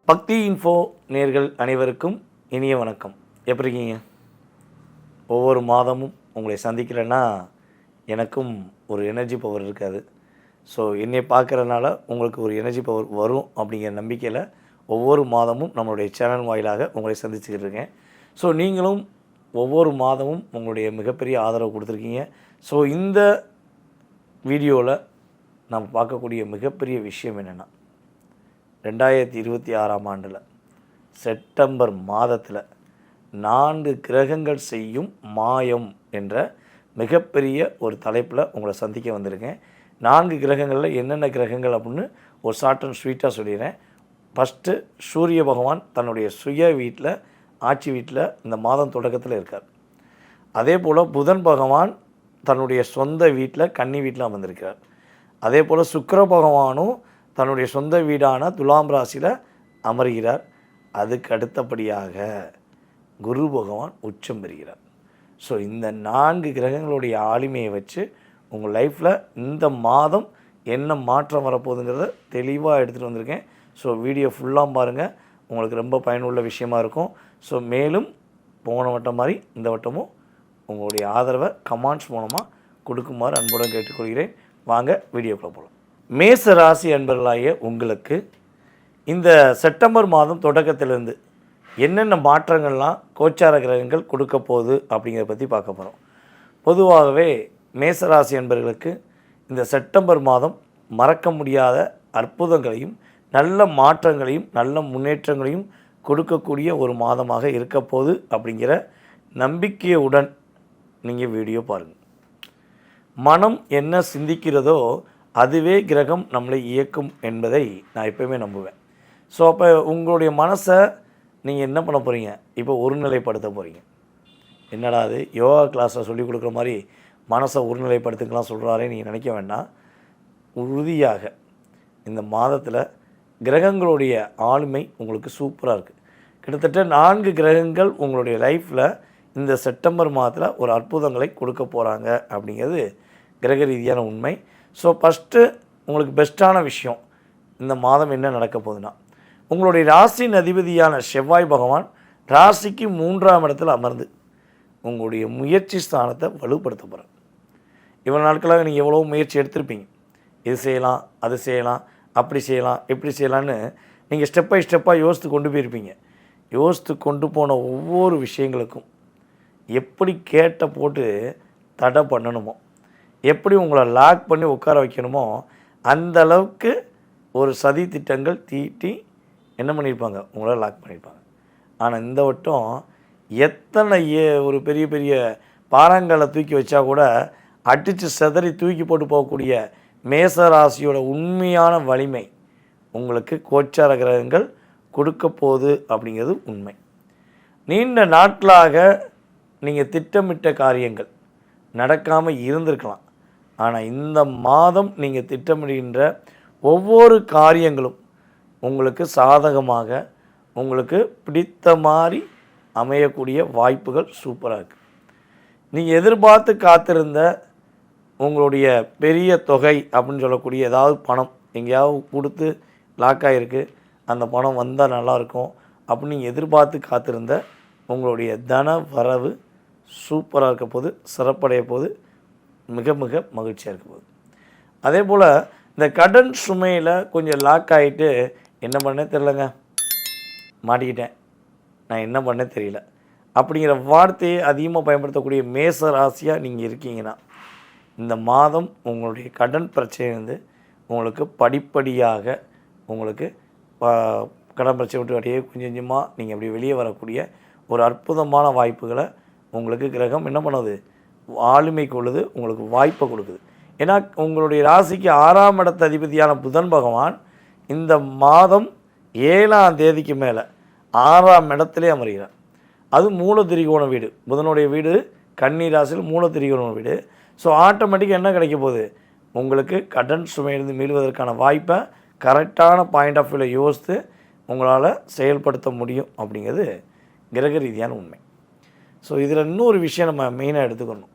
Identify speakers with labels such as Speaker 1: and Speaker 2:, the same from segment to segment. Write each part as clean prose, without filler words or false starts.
Speaker 1: பக்தி இன்ஃபோ நேர்கள் அனைவருக்கும் இனிய வணக்கம். எப்படி இருக்கீங்க? ஒவ்வொரு மாதமும் உங்களை சந்திக்கிறேன்னா எனக்கும் ஒரு எனர்ஜி பவர் இருக்காது. ஸோ என்னை பார்க்குறதுனால உங்களுக்கு ஒரு எனர்ஜி பவர் வரும் அப்படிங்கிற நம்பிக்கையில் ஒவ்வொரு மாதமும் நம்மளுடைய சேனல் வாயிலாக உங்களை சந்திச்சுக்கிட்டு இருக்கேன். ஸோ நீங்களும் ஒவ்வொரு மாதமும் உங்களுடைய மிகப்பெரிய ஆதரவு கொடுத்துருக்கீங்க. ஸோ இந்த வீடியோவில் நம்ம பார்க்கக்கூடிய மிகப்பெரிய விஷயம் என்னென்னா, 2026 ஆண்டில் செப்டம்பர் மாதத்தில் 4 கிரகங்கள் செய்யும் மாயம் என்ற மிகப்பெரிய ஒரு தலைப்பில் உங்களை சந்திக்க வந்திருக்கேன். 4 கிரகங்களில் என்னென்ன கிரகங்கள் அப்படின்னு ஒரு ஷார்ட் அண்ட் ஸ்வீட்டாக சொல்லிடுறேன். ஃபஸ்ட்டு சூரிய பகவான் தன்னுடைய சுய வீட்டில், ஆட்சி வீட்டில் இந்த மாதம் தொடக்கத்தில் இருக்கார். அதே போல் புதன் பகவான் தன்னுடைய சொந்த வீட்டில், கன்னி வீட்டில் அமர்ந்திருக்கிறார். அதே போல் சுக்கிர பகவானும் தன்னுடைய சொந்த வீடான துலாம் ராசியில் அமர்கிறார். அதுக்கு அடுத்தபடியாக குரு பகவான் உச்சம் பெறுகிறார். ஸோ இந்த 4 கிரகங்களுடைய ஆளுமையை வச்சு உங்கள் லைஃப்பில் இந்த மாதம் என்ன மாற்றம் வரப்போகுதுங்கிறத தெளிவாக எடுத்துகிட்டு வந்திருக்கேன். ஸோ வீடியோ ஃபுல்லாக பாருங்கள், உங்களுக்கு ரொம்ப பயனுள்ள விஷயமா இருக்கும். ஸோ மேலும் போன வட்டம் மாதிரி இந்த வட்டமும் உங்களுடைய ஆதரவை கமெண்ட்ஸ் மூலமாக கொடுக்குமாறு அன்புடன் கேட்டுக்கொள்கிறேன். வாங்க வீடியோக்குள்ளே போகலாம். மேச ராசி அன்பர்களாகிய உங்களுக்கு இந்த செப்டம்பர் மாதம் தொடக்கத்திலிருந்து என்னென்ன மாற்றங்கள்லாம் கோச்சார கிரகங்கள் கொடுக்க போகுது அப்படிங்கிறத பற்றி பார்க்க போகிறோம். பொதுவாகவே மேசராசி அன்பர்களுக்கு இந்த செப்டம்பர் மாதம் மறக்க முடியாத அற்புதங்களையும் நல்ல மாற்றங்களையும் நல்ல முன்னேற்றங்களையும் கொடுக்கக்கூடிய ஒரு மாதமாக இருக்க போகுது அப்படிங்கிற நம்பிக்கையுடன் நீங்கள் வீடியோ பாருங்கள். மனம் என்ன சிந்திக்கிறதோ அதுவே கிரகம் நம்மளை இயக்கும் என்பதை நான் எப்போயுமே நம்புவேன். ஸோ அப்போ உங்களுடைய மனசை நீங்கள் என்ன பண்ண போகிறீங்க? இப்போ ஒருநிலைப்படுத்த போகிறீங்க. என்னடா அது யோகா கிளாஸில் சொல்லிக் கொடுக்குற மாதிரி மனசை ஒருநிலைப்படுத்துக்கலாம் சொல்கிறாரே நீங்கள் நினைக்க வேண்டாம். உறுதியாக இந்த மாதத்தில் கிரகங்களுடைய ஆளுமை உங்களுக்கு சூப்பராக இருக்குது. கிட்டத்தட்ட 4 கிரகங்கள் உங்களுடைய லைஃப்பில் இந்த செப்டம்பர் மாதத்தில் ஒரு அற்புதங்களை கொடுக்க போகிறாங்க அப்படிங்கிறது கிரக ரீதியான உண்மை. ஸோ ஃபஸ்ட்டு உங்களுக்கு பெஸ்ட்டான விஷயம் இந்த மாதம் என்ன நடக்க போகுதுன்னா, உங்களுடைய ராசியின் அதிபதியான செவ்வாய் பகவான் ராசிக்கு 3ஆம் இடத்தில் அமர்ந்து உங்களுடைய முயற்சி ஸ்தானத்தை வலுப்படுத்த போகிறார். இவ்வளோ நாட்களாக நீங்கள் எவ்வளோ முயற்சி எடுத்திருப்பீங்க. இது செய்யலாம், அது செய்யலாம், அப்படி செய்யலாம், இப்படி செய்யலான்னு நீங்கள் ஸ்டெப் பை ஸ்டெப்பாக யோசித்து கொண்டு போயிருப்பீங்க. யோசித்து கொண்டு போன ஒவ்வொரு விஷயங்களுக்கும் எப்படி கேட்ட போட்டு தடை பண்ணணுமோ, எப்படி உங்களை லாக் பண்ணி உட்கார வைக்கணுமோ அந்த அளவுக்கு ஒரு சதி திட்டங்கள் தீட்டி என்ன பண்ணியிருப்பாங்க, உங்களை லாக் பண்ணியிருப்பாங்க. ஆனால் இந்த வட்டம் எத்தனை ஒரு பெரிய பெரிய பாறாங்களை தூக்கி வச்சா கூட அடித்து செதறி தூக்கி போட்டு போகக்கூடிய மேசராசியோட உண்மையான வலிமை உங்களுக்கு கோச்சார கிரகங்கள் கொடுக்க போகுது அப்படிங்கிறது உண்மை. நீண்ட நாட்களாக நீங்கள் திட்டமிட்ட காரியங்கள் நடக்காமல் இருந்திருக்கலாம். ஆனால் இந்த மாதம் நீங்கள் திட்டமிடுகின்ற ஒவ்வொரு காரியங்களும் உங்களுக்கு சாதகமாக, உங்களுக்கு பிடித்த மாதிரி அமையக்கூடிய வாய்ப்புகள் சூப்பராக இருக்குது. நீங்கள் எதிர்பார்த்து காத்திருந்த உங்களுடைய பெரிய தொகை அப்படின்னு சொல்லக்கூடிய ஏதாவது பணம் எங்கேயாவது கொடுத்து லாக் ஆகிருக்கு, அந்த பணம் வந்தால் நல்லாயிருக்கும் அப்படின்னு நீங்கள் எதிர்பார்த்து காத்திருந்த உங்களுடைய தன வரவு சூப்பராக இருக்க போது, சிறப்படைய போது, மிக மிக மகிழ்ச்சியாக இருக்க போகுது. அதே போல் இந்த கடன் சுமையில் கொஞ்சம் லாக் ஆகிட்டு என்ன பண்ணே தெரிலங்க, மாட்டிக்கிட்டேன், நான் என்ன பண்ணே தெரியல அப்படிங்கிற வார்த்தையை அதிகமாக பயன்படுத்தக்கூடிய மேச ராசியாக நீங்கள் இருக்கீங்கன்னா இந்த மாதம் உங்களுடைய கடன் பிரச்சனை உங்களுக்கு படிப்படியாக உங்களுக்கு கடன் பிரச்சனை விட்டு அப்படியே கொஞ்சம் கொஞ்சமாக நீங்கள் அப்படி வெளியே வரக்கூடிய ஒரு அற்புதமான வாய்ப்புகளை உங்களுக்கு கிரகம் என்ன பண்ணுது, ஆளுமை கொள்ளுது, உங்களுக்கு வாய்ப்பை கொடுக்குது. ஏன்னா உங்களுடைய ராசிக்கு 6ஆம் இடத்து அதிபதியான புதன் பகவான் இந்த மாதம் 7ஆம் தேதிக்கு மேலே 6ஆம் இடத்திலே அமர்கிறார். அது மூல திரிகோண வீடு, புதனுடைய வீடு கன்னி ராசியில் மூல திரிகோண வீடு. ஸோ ஆட்டோமேட்டிக்காக என்ன கிடைக்க போகுது, உங்களுக்கு கடன் சுமையிலிருந்து மீள்வதற்கான வாய்ப்பை கரெக்டான பாயிண்ட் ஆஃப் வியூவில் யோசித்து உங்களால் செயல்படுத்த முடியும் அப்படிங்கிறது கிரக ரீதியான உண்மை. ஸோ இதில் இன்னொரு விஷயம் நம்ம மெயினாக எடுத்துக்கணும்.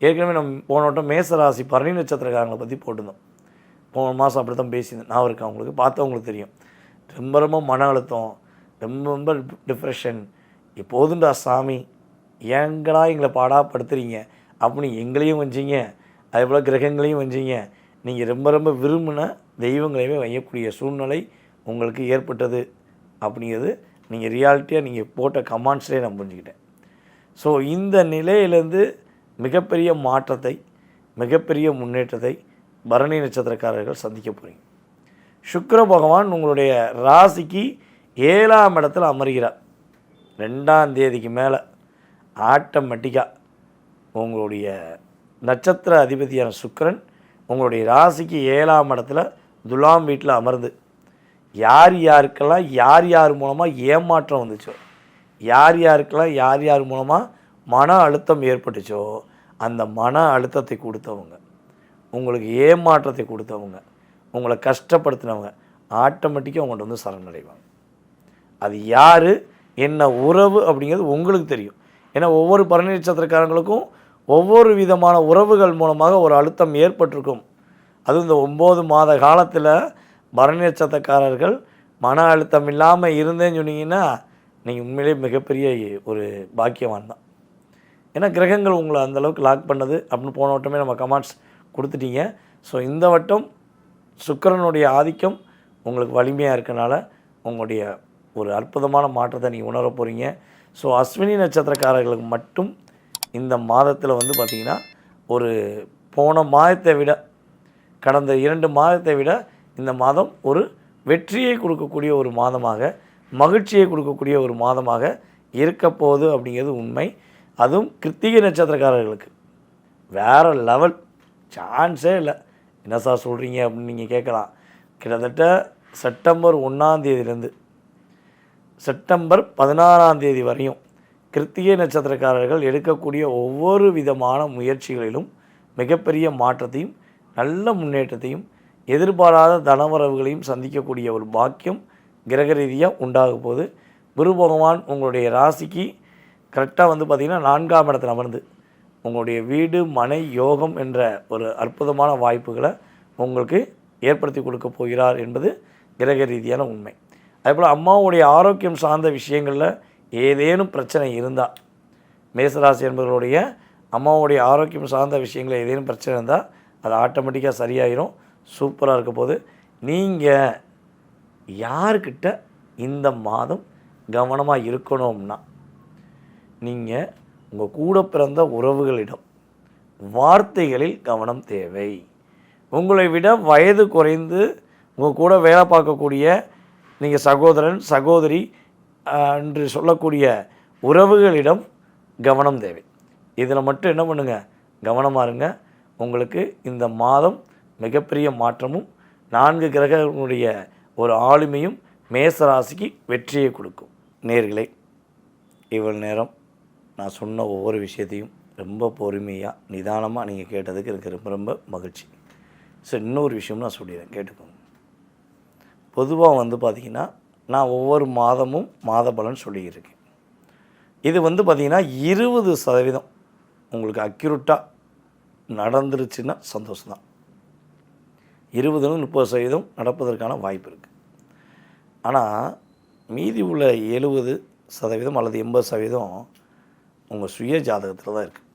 Speaker 1: ஏற்கனவே நம்ம போன வட்டம் மேசராசி பரணி நட்சத்திரக்காரங்களை பற்றி போட்டிருந்தோம். போன மாதம் அப்படி தான் பேசியிருந்தேன், நான் இருக்கேன், அவங்களுக்கு பார்த்தவங்களுக்கு தெரியும். ரொம்ப ரொம்ப மன அழுத்தம், ரொம்ப ரொம்ப டிப்ரெஷன், எப்போதுண்டா சாமி ஏங்கடா எங்களை பாடாப்படுத்துறீங்க அப்படின்னு எங்களையும் வஞ்சிங்க, அதேபோல் கிரகங்களையும் வஞ்சிங்க. நீங்கள் ரொம்ப ரொம்ப விரும்பின தெய்வங்களையுமே வையக்கூடிய சூழ்நிலை உங்களுக்கு ஏற்பட்டது அப்படிங்கிறது நீங்கள் ரியாலிட்டியாக நீங்கள் போட்ட கமெண்ட்ஸ்லேயே நான் புரிஞ்சுக்கிட்டேன். ஸோ இந்த நிலையிலேருந்து மிகப்பெரிய மாற்றத்தை, மிகப்பெரிய முன்னேற்றத்தை பரணி நட்சத்திரக்காரர்கள் சந்திக்க போகிறீங்க. சுக்கிர பகவான் உங்களுடைய ராசிக்கு 7ஆம் இடத்துல அமர்கிறார். 2ஆம் தேதிக்கு மேலே ஆட்டோமேட்டிக்காக உங்களுடைய நட்சத்திர அதிபதியான சுக்கிரன் உங்களுடைய ராசிக்கு 7ஆம் இடத்துல துலாம் வீட்டில் அமர்ந்து யார் யாருக்கெல்லாம் யார் யார் மூலமாக ஏமாற்றம் வந்துச்சோ, யார் யாருக்கெல்லாம் யார் யார் மூலமாக மன அழுத்தம் ஏற்பட்டுச்சோ, அந்த மன அழுத்தத்தை கொடுத்தவங்க, உங்களுக்கு ஏமாற்றத்தை கொடுத்தவங்க, உங்களை கஷ்டப்படுத்தினவங்க ஆட்டோமேட்டிக்காக உங்கள்கிட்ட வந்து சரணடைவாங்க. அது யார், என்ன உறவு அப்படிங்கிறது உங்களுக்கு தெரியும். ஏன்னா ஒவ்வொரு பரணி நட்சத்திரக்காரங்களுக்கும் ஒவ்வொரு விதமான உறவுகள் மூலமாக ஒரு அழுத்தம் ஏற்பட்டிருக்கும். அதுவும் இந்த 9 மாத காலத்தில் பரணி நட்சத்திரக்காரர்கள் மன அழுத்தம் இல்லாமல் இருந்தேன்னு சொன்னீங்கன்னா நீங்கள் உண்மையிலே மிகப்பெரிய ஒரு பாக்கியவான் தான். ஏன்னா கிரகங்கள் உங்களை அந்தளவுக்கு லாக் பண்ணது அப்படின்னு போன வட்டமே நம்ம கமெண்ட்ஸ் கொடுத்துட்டீங்க. ஸோ இந்த வட்டம் சுக்கிரனுடைய ஆதிக்கம் உங்களுக்கு வலிமையாக இருக்கனால உங்களுடைய ஒரு அற்புதமான மாற்றத்தை நீங்கள் உணர போகிறீங்க. ஸோ அஸ்வினி நட்சத்திரக்காரர்களுக்கு மட்டும் இந்த மாதத்தில் வந்து பார்த்திங்கன்னா ஒரு போன மாதத்தை விட, கடந்த 2 மாதத்தை விட இந்த மாதம் ஒரு வெற்றியை கொடுக்கக்கூடிய ஒரு மாதமாக, மகிழ்ச்சியை கொடுக்கக்கூடிய ஒரு மாதமாக இருக்க போகுது அப்படிங்கிறது உண்மை. அதுவும் கிருத்திகை நட்சத்திரக்காரர்களுக்கு வேறு லெவல், சான்ஸே இல்லை. என்ன சார் சொல்கிறீங்க அப்படின்னு நீங்கள் கேட்கலாம். கிட்டத்தட்ட செப்டம்பர் 1ஆம் தேதியிலேருந்து செப்டம்பர் 16ஆம் தேதி வரையும் கிருத்திகை நட்சத்திரக்காரர்கள் எடுக்கக்கூடிய ஒவ்வொரு விதமான முயற்சிகளிலும் மிகப்பெரிய மாற்றத்தையும் நல்ல முன்னேற்றத்தையும் எதிர்பாராத தனவரவுகளையும் சந்திக்கக்கூடிய ஒரு பாக்கியம் கிரக ரீதியாக உண்டாக போகுது. குரு பகவான் உங்களுடைய ராசிக்கு கரெக்டாக வந்து பார்த்திங்கன்னா 4ஆம் இடத்துல அமர்ந்து உங்களுடைய வீடு மனை யோகம் என்ற ஒரு அற்புதமான வாய்ப்புகளை உங்களுக்கு ஏற்படுத்தி கொடுக்க போகிறார் என்பது கிரக ரீதியான உண்மை. அதேபோல் அம்மாவுடைய ஆரோக்கியம் சார்ந்த விஷயங்களில் ஏதேனும் பிரச்சனை இருந்தால், மேசராசி என்பவர்களுடைய அம்மாவுடைய ஆரோக்கியம் சார்ந்த விஷயங்களில் ஏதேனும் பிரச்சனை இருந்தால் அது ஆட்டோமேட்டிக்காக சரியாயிரும். சூப்பராக இருக்க போது. நீங்கள் யார்கிட்ட இந்த மாதம் கவனமாக இருக்கணும்னா, நீங்கள் உங்கள் கூட பிறந்த உறவுகளிடம் வார்த்தைகளில் கவனம் தேவை. உங்களை விட வயது குறைந்து உங்கள் கூட வேலை பார்க்கக்கூடிய நீங்கள் சகோதரன் சகோதரி என்று சொல்லக்கூடிய உறவுகளிடம் கவனம் தேவை. இதில் மட்டும் என்ன பண்ணுங்கள், கவனமாக இருங்க. உங்களுக்கு இந்த மாதம் மிகப்பெரிய மாற்றமும் 4 கிரகங்களுடைய ஒரு ஆளுமையும் மேசராசிக்கு வெற்றியை கொடுக்கும். நேயர்களே, இவ்வளவு நேரம் நான் சொன்ன ஒவ்வொரு விஷயத்தையும் ரொம்ப பொறுமையாக நிதானமாக நீங்கள் கேட்டதுக்கு எனக்கு ரொம்ப ரொம்ப மகிழ்ச்சி. ஸோ இன்னொரு விஷயம் நான் சொல்லிடுறேன், கேட்டுக்கோங்க. பொதுவாக வந்து பார்த்திங்கன்னா நான் ஒவ்வொரு மாதமும் மாத பலன் சொல்லியிருக்கேன். இது வந்து பார்த்திங்கன்னா 20% உங்களுக்கு அக்யூரேட்டாக நடந்துருச்சுன்னா சந்தோஷம்தான். 20-30% நடப்பதற்கான வாய்ப்பு இருக்குது. ஆனால் மீதி உள்ள 70% அல்லது 80% உங்கள் சுய ஜாதகத்தில் தான் இருக்குது.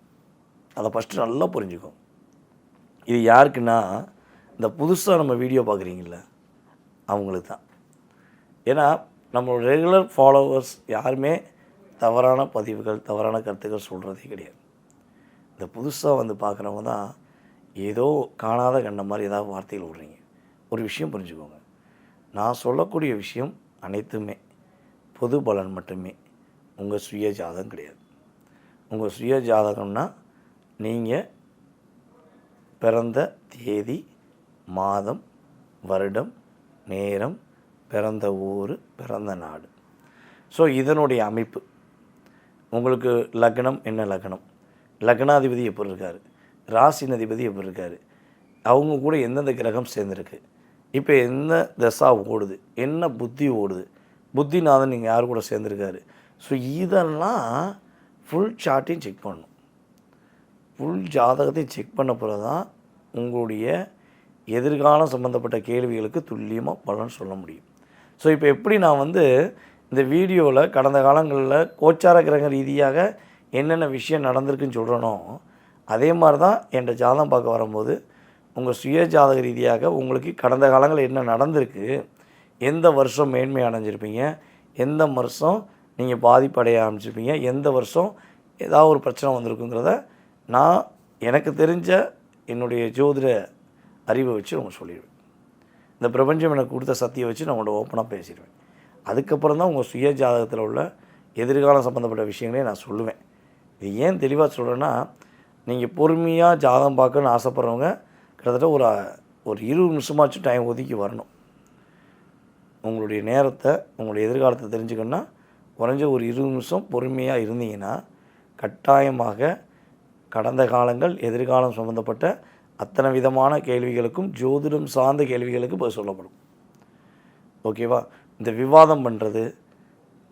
Speaker 1: அதை ஃபஸ்ட்டு நல்லா புரிஞ்சுக்கோங்க. இது யாருக்குன்னா, இந்த புதுசாக நம்ம வீடியோ பார்க்குறீங்கள அவங்களுக்கு தான். ஏன்னா நம்மளோட ரெகுலர் ஃபாலோவர்ஸ் யாருமே தவறான பதிவுகள் தவறான கருத்துக்கள் சொல்கிறதே கிடையாது. இந்த புதுசாக வந்து பார்க்குறவங்க தான் ஏதோ காணாத கண்ட மாதிரி ஏதாவது வார்த்தைகள் விட்றீங்க. ஒரு விஷயம் புரிஞ்சுக்கோங்க, நான் சொல்லக்கூடிய விஷயம் அனைத்துமே பொது பலன் மட்டுமே, உங்கள் சுய ஜாதகம் கிடையாது. உங்கள் சுய ஜாதகம்னா நீங்கள் பிறந்த தேதி, மாதம், வருடம், நேரம், பிறந்த ஊர், பிறந்த நாடு. ஸோ இதனுடைய அமைப்பு, உங்களுக்கு லக்னம் என்ன லக்னம், லக்னாதிபதி எப்படி இருக்கார், ராசினதிபதி எப்படி இருக்கார், அவங்க கூட எந்தெந்த கிரகம் சேர்ந்துருக்கு, இப்போ என்ன தசா ஓடுது, என்ன புத்தி ஓடுது, புத்திநாதன் நீங்கள் யார் கூட சேர்ந்துருக்காரு. ஸோ இதெல்லாம் ஃபுல் சார்ட்டையும் செக் பண்ணணும். ஃபுல் ஜாதகத்தையும் செக் பண்ண பிறகு தான் உங்களுடைய எதிர்காலம் சம்மந்தப்பட்ட கேள்விகளுக்கு துல்லியமாக பலன் சொல்ல முடியும். ஸோ இப்போ எப்படி நான் வந்து இந்த வீடியோவில் கடந்த காலங்களில் கோச்சார கிரக ரீதியாக என்னென்ன விஷயம் நடந்திருக்குன்னு சொல்கிறனோ, அதே மாதிரி தான் என்கிட்ட ஜாதகம் பார்க்க வரும்போது உங்கள் சுய ஜாதக ரீதியாக உங்களுக்கு கடந்த காலங்களில் என்ன நடந்திருக்கு, எந்த வருஷம் மேன்மை அடைஞ்சிருப்பீங்க, எந்த வருஷம் நீங்கள் பாதிப்படைய ஆரம்பிச்சிருப்பீங்க, எந்த வருஷம் ஏதாவது ஒரு பிரச்சனை வந்திருக்குங்கிறத நான் எனக்கு தெரிஞ்ச என்னுடைய ஜோதிட அறிவை வச்சு உங்களுக்கு சொல்லிடுவேன். இந்த பிரபஞ்சம் எனக்கு கொடுத்த சக்தியை வச்சு நான் உங்கள்கிட்ட ஓப்பனாக பேசிடுவேன். அதுக்கப்புறம் தான் உங்கள் சுய ஜாதகத்தில் உள்ள எதிர்காலம் சம்மந்தப்பட்ட விஷயங்களே நான் சொல்லுவேன். இது ஏன் தெளிவாக சொல்கிறேன்னா, நீங்கள் பொறுமையாக ஜாதகம் பார்க்கணுன்னு ஆசைப்பட்றவங்க கிட்டத்தட்ட ஒரு 20 நிமிஷமாச்சும் டைம் ஒதுக்கி வரணும். உங்களுடைய நேரத்தை, உங்களுடைய எதிர்காலத்தை தெரிஞ்சுக்கணுன்னா குறைஞ்ச ஒரு 20 நிமிஷம் பொறுமையாக இருந்தீங்கன்னா கட்டாயமாக கடந்த காலங்கள் எதிர்காலம் சம்மந்தப்பட்ட அத்தனை விதமான கேள்விகளுக்கும் ஜோதிடம் சார்ந்த கேள்விகளுக்கு பதில் சொல்லப்படும். ஓகேவா? இந்த விவாதம் பண்ணுறது,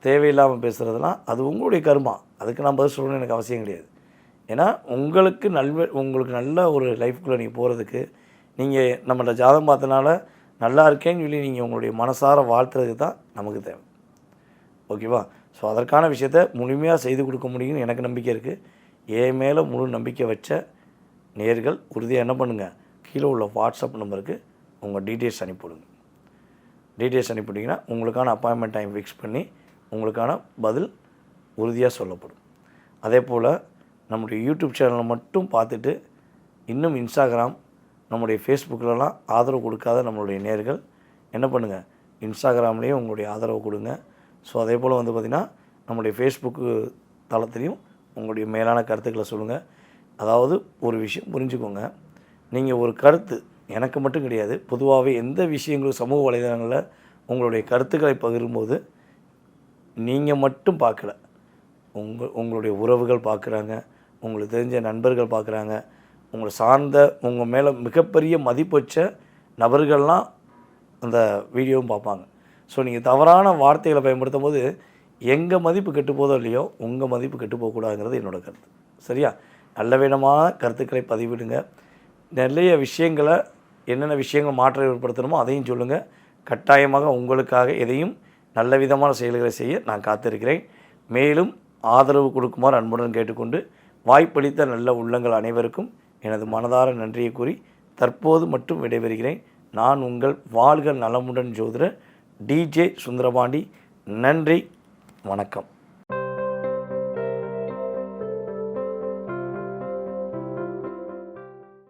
Speaker 1: தேவையில்லாமல் பேசுகிறதுலாம் அது உங்களுடைய கர்மா. அதுக்கு நான் பதில் சொல்லணும்னு எனக்கு அவசியம் கிடையாது. ஏன்னா உங்களுக்கு நல்ல ஒரு லைஃப்குள்ளே நீங்கள் போகிறதுக்கு, நீங்கள் நம்மளோட ஜாதகம் பார்த்தனால நல்லா இருக்கேன்னு சொல்லி நீங்கள் உங்களுடைய மனசார வாழ்த்துறதுக்கு தான் நமக்கு தேவை. ஓகேவா? ஸோ அதற்கான விஷயத்தை முழுமையாக செய்து கொடுக்க முடியும்னு எனக்கு நம்பிக்கை இருக்குது. என் மேலே முழு நம்பிக்கை வச்ச நேர்கள் உறுதியாக என்ன பண்ணுங்கள், கீழே உள்ள வாட்ஸ்அப் நம்பருக்கு உங்கள் டீட்டெயில்ஸ் அனுப்பிவிடுங்க. டீட்டெயில்ஸ் அனுப்பிவிட்டிங்கன்னா உங்களுக்கான அப்பாயின்மெண்ட் டைம் ஃபிக்ஸ் பண்ணி உங்களுக்கான பதில் உறுதியாக சொல்லப்படும். அதே போல் நம்முடைய யூடியூப் சேனலை மட்டும் பார்த்துட்டு இன்னும் இன்ஸ்டாகிராம், நம்முடைய ஃபேஸ்புக்கிலலாம் ஆதரவு கொடுக்காத நம்மளுடைய நேர்கள் என்ன பண்ணுங்கள், இன்ஸ்டாகிராம்லேயே உங்களுடைய ஆதரவு கொடுங்க. ஸோ அதே போல் வந்து பார்த்திங்கன்னா நம்முடைய ஃபேஸ்புக்கு தளத்துலேயும் உங்களுடைய மேலான கருத்துக்களை சொல்லுங்கள். அதாவது ஒரு விஷயம் புரிஞ்சுக்கோங்க, நீங்கள் ஒரு கருத்து எனக்கு மட்டும் கிடையாது, பொதுவாகவே எந்த விஷயங்களும் சமூக வலைதளங்களில் உங்களுடைய கருத்துக்களை பகிரும்போது நீங்கள் மட்டும் பார்க்கல, உங்களுடைய உறவுகள் பார்க்குறாங்க, உங்களுக்கு தெரிஞ்ச நண்பர்கள் பார்க்குறாங்க, உங்களை சார்ந்த உங்கள் மேலே மிகப்பெரிய மதிப்பு வச்ச நபர்கள்லாம் அந்த வீடியோவும் பார்ப்பாங்க. ஸோ நீங்கள் தவறான வார்த்தைகளை பயன்படுத்தும் போது எங்கள் மதிப்பு கெட்டு போதோ இல்லையோ உங்கள் மதிப்பு கெட்டு போகக்கூடாதுங்கிறது என்னோடய கருத்து. சரியா? நல்ல விதமான கருத்துக்களை பதிவிடுங்க. நிறைய விஷயங்களை என்னென்ன விஷயங்கள் மாற்றம் ஏற்படுத்தணுமோ அதையும் சொல்லுங்கள். கட்டாயமாக உங்களுக்காக எதையும் நல்ல விதமான செயல்களை செய்ய நான் காத்திருக்கிறேன். மேலும் ஆதரவு கொடுக்குமாறு அன்புடன் கேட்டுக்கொண்டு வாய்ப்பளித்த நல்ல உள்ளங்கள் அனைவருக்கும் எனது மனதார நன்றியை கூறி தற்போது மட்டும் விடைபெறுகிறேன். நான் உங்கள் வாழ்க நலமுடன் ஜோதிடர் DJ சுந்தரபாண்டி. நன்றி, வணக்கம்.